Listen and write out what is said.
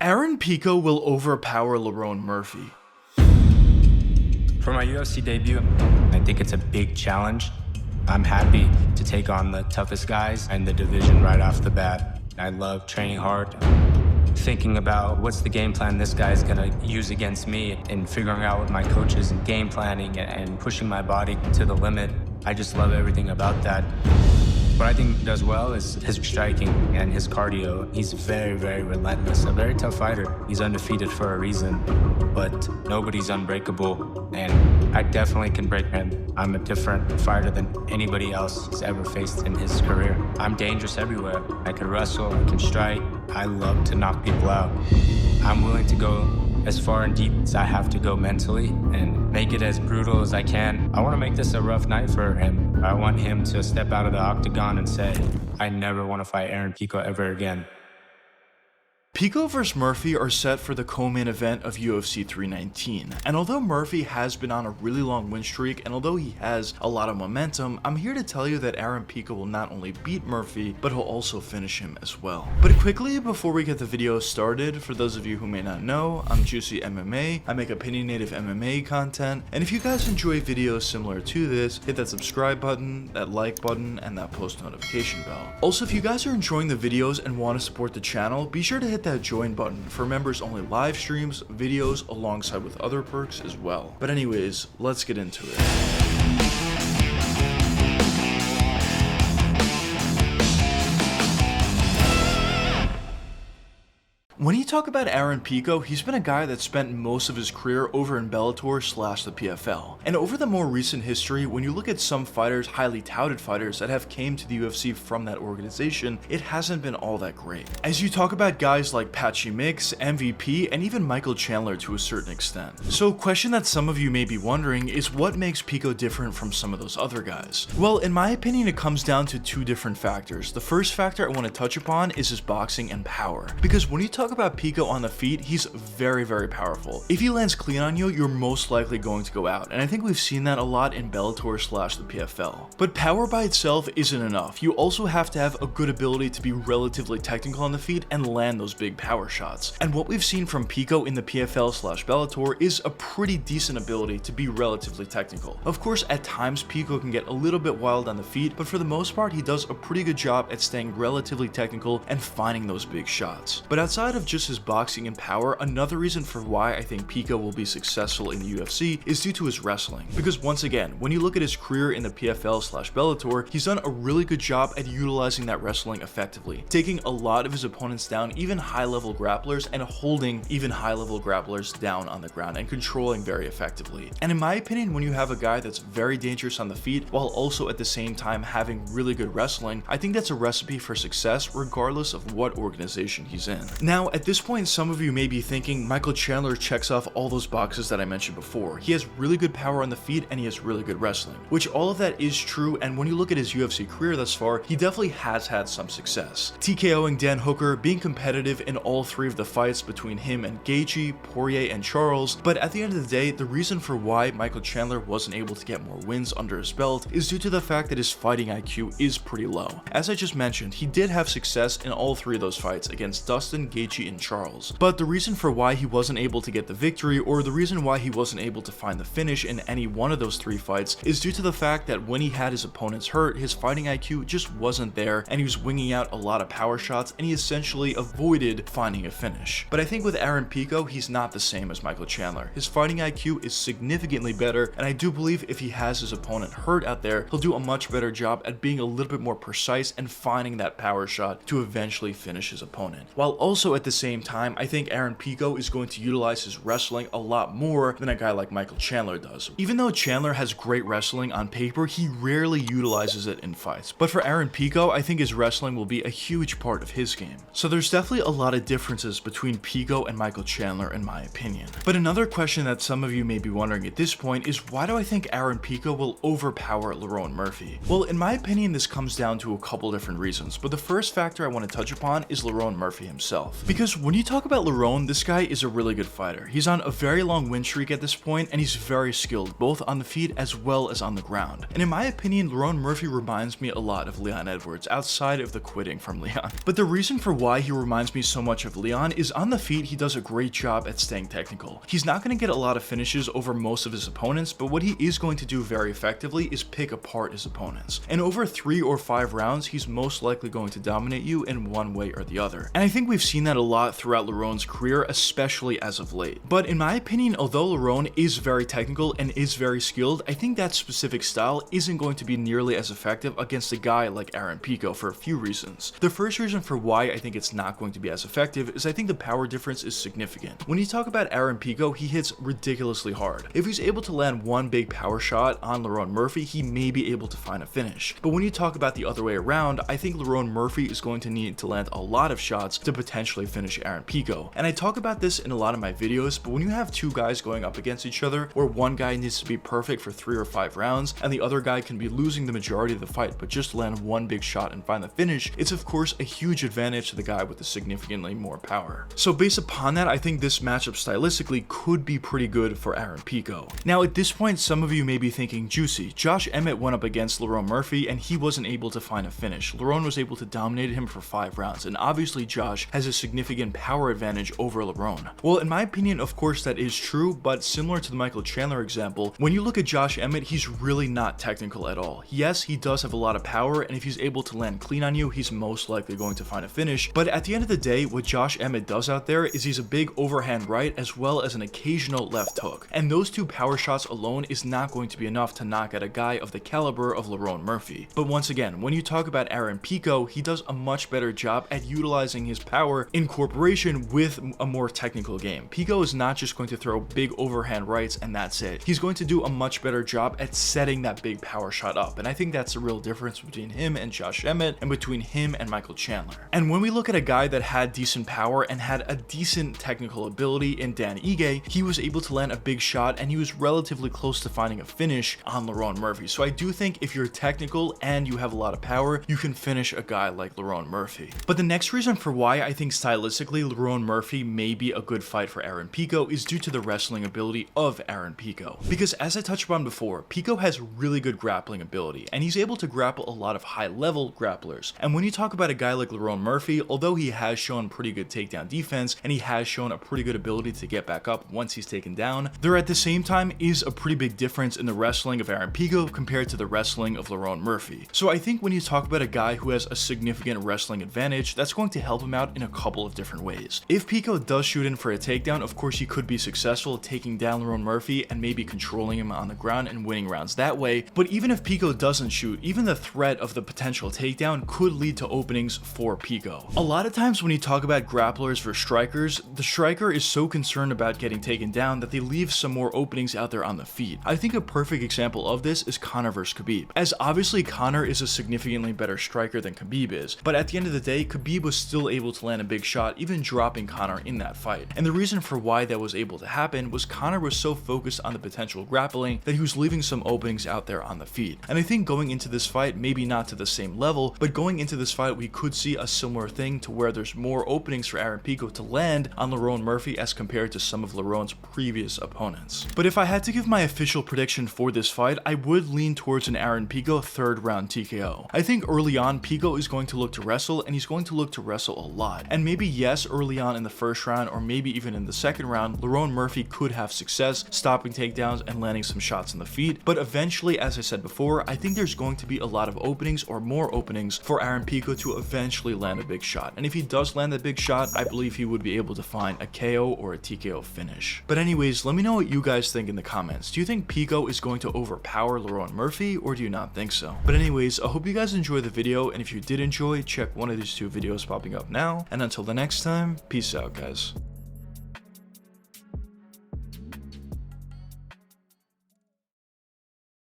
Aaron Pico will overpower Lerone Murphy. For my UFC debut, I think it's a big challenge. I'm happy to take on the toughest guys in the division right off the bat. I love training hard, thinking about what's the game plan this guy's gonna use against me, and figuring out what my coaches and game planning and pushing my body to the limit. I just love everything about that. What I think he does well is his striking and his cardio. He's very, very relentless, a very tough fighter. He's undefeated for a reason, but nobody's unbreakable, and I definitely can break him. I'm a different fighter than anybody else has ever faced in his career. I'm dangerous everywhere. I can wrestle, I can strike. I love to knock people out. I'm willing to go as far and deep as I have to go mentally and make it as brutal as I can. I want to make this a rough night for him. I want him to step out of the octagon and say, I never want to fight Aaron Pico ever again. Pico vs. Murphy are set for the co-main event of UFC 319, and although Murphy has been on a really long win streak, and although he has a lot of momentum, I'm here to tell you that Aaron Pico will not only beat Murphy, but he'll also finish him as well. But quickly, before we get the video started, for those of you who may not know, I'm JuicyMMA. I make opinionative MMA content, and if you guys enjoy videos similar to this, hit that subscribe button, that like button, and that post notification bell. Also, if you guys are enjoying the videos and want to support the channel, be sure to hit that join button for members only live streams, videos, alongside with other perks as well. But anyways, let's get into it. When you talk about Aaron Pico, he's been a guy that spent most of his career over in Bellator / the PFL. And over the more recent history, when you look at some fighters, highly touted fighters that have came to the UFC from that organization, it hasn't been all that great. As you talk about guys like Patchy Mix, MVP, and even Michael Chandler to a certain extent. So a question that some of you may be wondering is what makes Pico different from some of those other guys? Well, in my opinion, it comes down to two different factors. The first factor I want to touch upon is his boxing and power. Because when you talk about Pico on the feet, he's very, very powerful. If he lands clean on you, you're most likely going to go out, and I think we've seen that a lot in Bellator / the PFL. But power by itself isn't enough. You also have to have a good ability to be relatively technical on the feet and land those big power shots. And what we've seen from Pico in the PFL / Bellator is a pretty decent ability to be relatively technical. Of course, at times Pico can get a little bit wild on the feet, but for the most part, he does a pretty good job at staying relatively technical and finding those big shots. But outside of just his boxing and power, another reason for why I think Pico will be successful in the UFC is due to his wrestling. Because once again, when you look at his career in the PFL / Bellator, he's done a really good job at utilizing that wrestling effectively, taking a lot of his opponents down, even high-level grapplers, and holding even high-level grapplers down on the ground and controlling very effectively. And in my opinion, when you have a guy that's very dangerous on the feet while also at the same time having really good wrestling, I think that's a recipe for success regardless of what organization he's in. Now, at this point, some of you may be thinking Michael Chandler checks off all those boxes that I mentioned before. He has really good power on the feet and he has really good wrestling, which all of that is true, and when you look at his UFC career thus far, he definitely has had some success. TKOing Dan Hooker, being competitive in all three of the fights between him and Gaethje, Poirier, and Charles, but at the end of the day, the reason for why Michael Chandler wasn't able to get more wins under his belt is due to the fact that his fighting IQ is pretty low. As I just mentioned, he did have success in all three of those fights against Dustin, Gaethje, and Charles, but the reason for why he wasn't able to get the victory, or the reason why he wasn't able to find the finish in any one of those three fights, is due to the fact that when he had his opponents hurt, his fighting IQ just wasn't there, and he was winging out a lot of power shots, and he essentially avoided finding a finish. But I think with Aaron Pico, he's not the same as Michael Chandler. His fighting IQ is significantly better, and I do believe if he has his opponent hurt out there, he'll do a much better job at being a little bit more precise and finding that power shot to eventually finish his opponent. While also at the same time, I think Aaron Pico is going to utilize his wrestling a lot more than a guy like Michael Chandler does. Even though Chandler has great wrestling on paper, he rarely utilizes it in fights. But for Aaron Pico, I think his wrestling will be a huge part of his game. So there's definitely a lot of differences between Pico and Michael Chandler in my opinion. But another question that some of you may be wondering at this point is why do I think Aaron Pico will overpower Lerone Murphy? Well, in my opinion, this comes down to a couple different reasons, but the first factor I want to touch upon is Lerone Murphy himself. Because when you talk about Lerone, this guy is a really good fighter. He's on a very long win streak at this point, and he's very skilled, both on the feet as well as on the ground. And in my opinion, Lerone Murphy reminds me a lot of Leon Edwards, outside of the quitting from Leon. But the reason for why he reminds me so much of Leon is on the feet, he does a great job at staying technical. He's not going to get a lot of finishes over most of his opponents, but what he is going to do very effectively is pick apart his opponents. And over 3 or 5 rounds, he's most likely going to dominate you in one way or the other. And I think we've seen that a lot throughout Lerone's career, especially as of late. But in my opinion, although Lerone is very technical and is very skilled, I think that specific style isn't going to be nearly as effective against a guy like Aaron Pico for a few reasons. The first reason for why I think it's not going to be as effective is I think the power difference is significant. When you talk about Aaron Pico, he hits ridiculously hard. If he's able to land one big power shot on Lerone Murphy, he may be able to find a finish. But when you talk about the other way around, I think Lerone Murphy is going to need to land a lot of shots to potentially finish Aaron Pico. And I talk about this in a lot of my videos, but when you have 2 guys going up against each other, where one guy needs to be perfect for 3 or 5 rounds, and the other guy can be losing the majority of the fight but just land one big shot and find the finish, it's of course a huge advantage to the guy with the significantly more power. So based upon that, I think this matchup stylistically could be pretty good for Aaron Pico. Now at this point, some of you may be thinking, Juicy, Josh Emmett went up against Lerone Murphy and he wasn't able to find a finish. Lerone was able to dominate him for 5 rounds, and obviously Josh has a significant power advantage over Lerone. Well, in my opinion, of course that is true, but similar to the Michael Chandler example, when you look at Josh Emmett, he's really not technical at all. Yes, he does have a lot of power, and if he's able to land clean on you, he's most likely going to find a finish. But at the end of the day, what Josh Emmett does out there is he's a big overhand right as well as an occasional left hook. And those 2 power shots alone is not going to be enough to knock out a guy of the caliber of Lerone Murphy. But once again, when you talk about Aaron Pico, he does a much better job at utilizing his power in corporation with a more technical game. Pico is not just going to throw big overhand rights and that's it. He's going to do a much better job at setting that big power shot up, and I think that's the real difference between him and Josh Emmett and between him and Michael Chandler. And when we look at a guy that had decent power and had a decent technical ability in Dan Ige, he was able to land a big shot and he was relatively close to finding a finish on Lerone Murphy. So I do think if you're technical and you have a lot of power, you can finish a guy like Lerone Murphy. But the next reason for why I think stylistically Lerone Murphy may be a good fight for Aaron Pico is due to the wrestling ability of Aaron Pico. Because as I touched upon before, Pico has really good grappling ability and he's able to grapple a lot of high level grapplers. And when you talk about a guy like Lerone Murphy, although he has shown pretty good takedown defense and he has shown a pretty good ability to get back up once he's taken down, there at the same time is a pretty big difference in the wrestling of Aaron Pico compared to the wrestling of Lerone Murphy. So I think when you talk about a guy who has a significant wrestling advantage, that's going to help him out in a couple of different ways. If Pico does shoot in for a takedown, of course he could be successful taking down Lerone Murphy and maybe controlling him on the ground and winning rounds that way. But even if Pico doesn't shoot, even the threat of the potential takedown could lead to openings for Pico. A lot of times when you talk about grapplers versus strikers, the striker is so concerned about getting taken down that they leave some more openings out there on the feet. I think a perfect example of this is Conor versus Khabib, as obviously Conor is a significantly better striker than Khabib is, but at the end of the day, Khabib was still able to land a big shot, even dropping Conor in that fight. And the reason for why that was able to happen was Conor was so focused on the potential grappling that he was leaving some openings out there on the feet. And I think going into this fight, maybe not to the same level, but going into this fight, we could see a similar thing to where there's more openings for Aaron Pico to land on Lerone Murphy as compared to some of Lerone's previous opponents. But if I had to give my official prediction for this fight, I would lean towards an Aaron Pico 3rd round TKO. I think early on, Pico is going to look to wrestle, and he's going to look to wrestle a lot. And maybe yes, early on in the 1st round, or maybe even in the 2nd round, Lerone Murphy could have success stopping takedowns and landing some shots in the feet. But eventually, as I said before, I think there's going to be a lot of openings or more openings for Aaron Pico to eventually land a big shot. And if he does land that big shot, I believe he would be able to find a KO or a TKO finish. But anyways, let me know what you guys think in the comments. Do you think Pico is going to overpower Lerone Murphy, or do you not think so? But anyways, I hope you guys enjoyed the video, and if you did enjoy, check one of these 2 videos popping up now. And until the next time, peace out, guys.